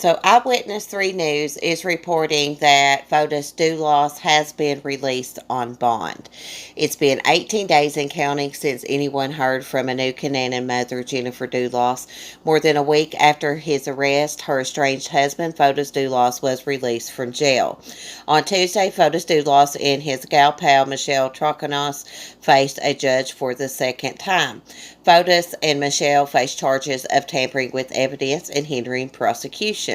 So, Eyewitness 3 News is reporting that Fotis Dulos has been released on bond. It's been 18 days and counting since anyone heard from Anukin mother, Jennifer Dulos. More than a week after his arrest, her estranged husband, Fotis Dulos, was released from jail. On Tuesday, Fotis Dulos and his gal pal, Michelle Troconos, faced a judge for the second time. Fotis and Michelle faced charges of tampering with evidence and hindering prosecution.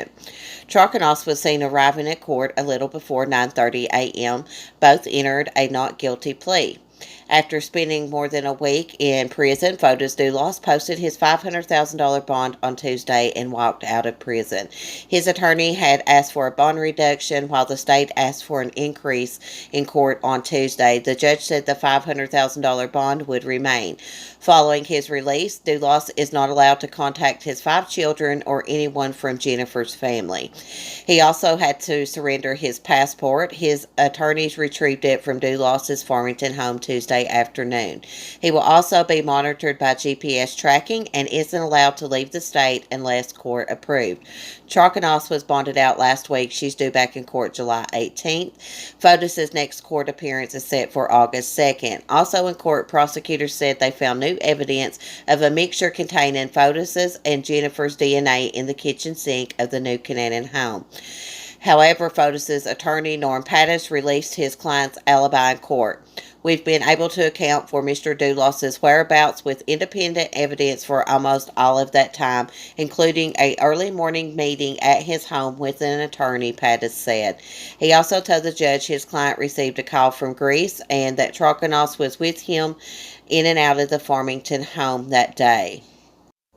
Troconos was seen arriving at court a little before 9:30 a.m. Both entered a not guilty plea. After spending more than a week in prison, Fotis Dulos posted his $500,000 bond on Tuesday and walked out of prison. His attorney had asked for a bond reduction while the state asked for an increase in court on Tuesday. The judge said the $500,000 bond would remain. Following his release, Dulos is not allowed to contact his 5 children or anyone from Jennifer's family. He also had to surrender his passport. His attorneys retrieved it from Dulos's Farmington home Tuesday afternoon. He will also be monitored by GPS tracking and isn't allowed to leave the state unless court approved. Troconos was bonded out last week. She's due back in court July 18th. Fotis' next court appearance is set for August 2nd. Also in court, prosecutors said they found new evidence of a mixture containing Fotis' and Jennifer's DNA in the kitchen sink of the New Canaan home. However, Fotis' attorney, Norm Pattis, released his client's alibi in court. We've been able to account for Mr. Dulos' whereabouts with independent evidence for almost all of that time, including an early morning meeting at his home with an attorney, Pattis said. He also told the judge his client received a call from Greece and that Troconos was with him in and out of the Farmington home that day.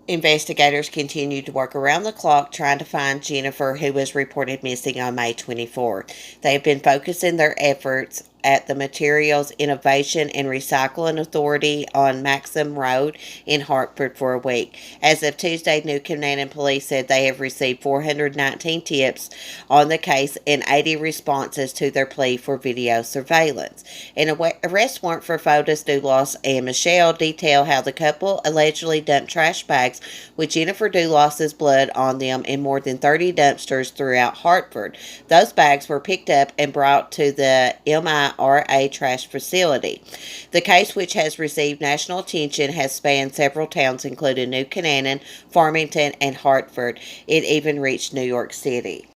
Investigators continued to work around the clock trying to find Jennifer, who was reported missing on May 24th. They have been focusing their efforts at the Materials Innovation and Recycling Authority on Maxim Road in Hartford for a week. As of Tuesday, New Canaan police said they have received 419 tips on the case and 80 responses to their plea for video surveillance. An arrest warrant for Fotis Dulos and Michelle detail how the couple allegedly dumped trash bags with Jennifer Dulos's blood on them in more than 30 dumpsters throughout Hartford. Those bags were picked up and brought to the MIRA trash facility. The case, which has received national attention, has spanned several towns including New Canaan, Farmington, and Hartford. It even reached New York City.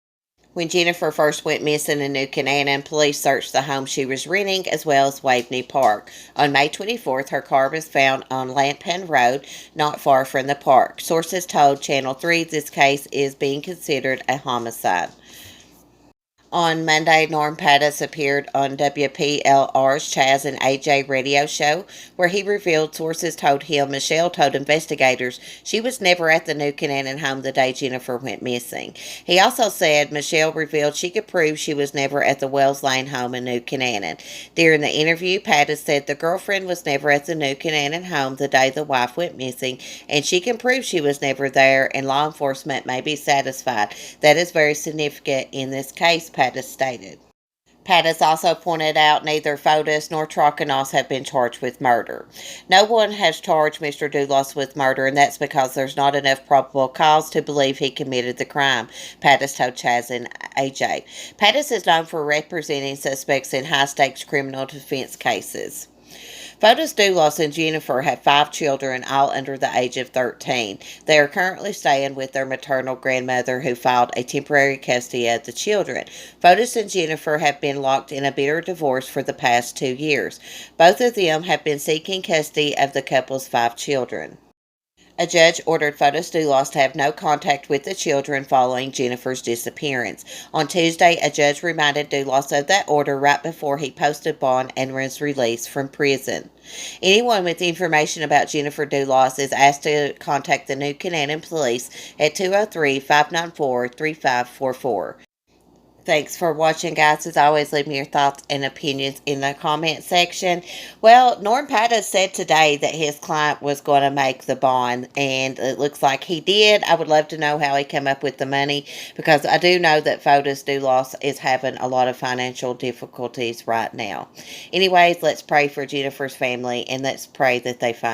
When Jennifer first went missing in New Canaan, police searched the home she was renting as well as Waveney Park. On May 24th, her car was found on Lampan Road, not far from the park. Sources told Channel 3 this case is being considered a homicide. On Monday, Norm Pattis appeared on WPLR's Chaz and AJ radio show, where he revealed sources told him Michelle told investigators she was never at the New Canaan home the day Jennifer went missing. He also said Michelle revealed she could prove she was never at the Wells Lane home in New Canaan. During the interview, Pattis said the girlfriend was never at the New Canaan home the day the wife went missing, and she can prove she was never there, and law enforcement may be satisfied. That is very significant in this case, Pattis stated. Pattis also pointed out neither Fotis nor Troconos have been charged with murder. No one has charged Mr. Dulos with murder, and that's because there's not enough probable cause to believe he committed the crime, Pattis told Chaz and AJ. Pattis is known for representing suspects in high-stakes criminal defense cases. Fotis Dulos and Jennifer have 5 children, all under the age of 13. They are currently staying with their maternal grandmother, who filed a temporary custody of the children. Fotis and Jennifer have been locked in a bitter divorce for the past 2 years. Both of them have been seeking custody of the couple's 5 children. A judge ordered Fotis Dulos to have no contact with the children following Jennifer's disappearance. On Tuesday, a judge reminded Dulos of that order right before he posted bond and was released from prison. Anyone with information about Jennifer Dulos is asked to contact the New Canaan Police at 203-594-3544. Thanks for watching, guys. As always, leave me your thoughts and opinions in the comment section. Well, Norm Pattis said today that his client was going to make the bond, and it looks like he did. I would love to know how he came up with the money, because I do know that Fotis Dulos is having a lot of financial difficulties right now. Anyways, let's pray for Jennifer's family, and let's pray that they find